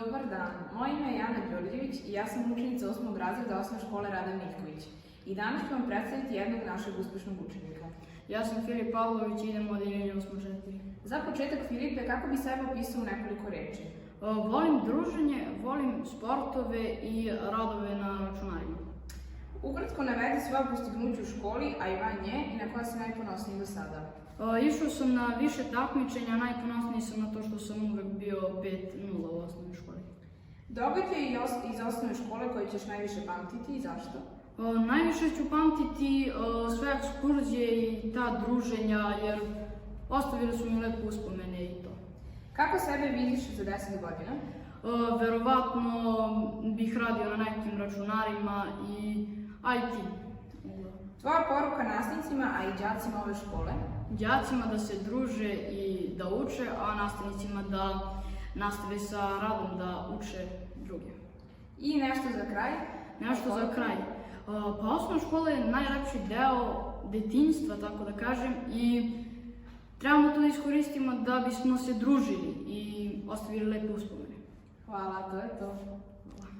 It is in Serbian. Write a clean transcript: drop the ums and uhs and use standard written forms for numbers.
Dobar dan, moje ime je Jana Đorđević i ja sam učenica 8. razreda osnovne škole Rada Miljković. I danas ću vam predstaviti jednog našeg uspešnog učenika. Ja sam Filip Pavlović i idem u odeljenje 8. Za početak, Filipe, kako bi sebe opisao u nekoliko reči? Volim druženje, volim sportove i radove na računarima. Ukratko navedi svoje postignuće u školi, a i van nje, i na koja si najponosniji do sada. Išao sam na više takmičenja, najponosniji sam na to što sam uvek bio 5-0 u osnovnoj školi. Događaj iz osnovne škole koje ćeš najviše pamtiti i zašto? Najviše ću pamtiti sve ekskurzije i ta druženja, jer ostavili su mi lepe uspomene i to. Kako sebe vidiš za 10 godina? Verovatno bih radio na nekim računarima i IT. Tvoja poruka nastavnicima, a i đacima ove škole? Đacima da se druže i da uče, a nastavnicima da nastave sa radom da uče druge. I nešto za kraj? Nešto za kraj. Pa osnovna škola je najlepši deo detinjstva, tako da kažem, i trebamo to da iskoristimo da bismo se družili i ostavili lepe uspomene. Hvala, to je to. Hvala.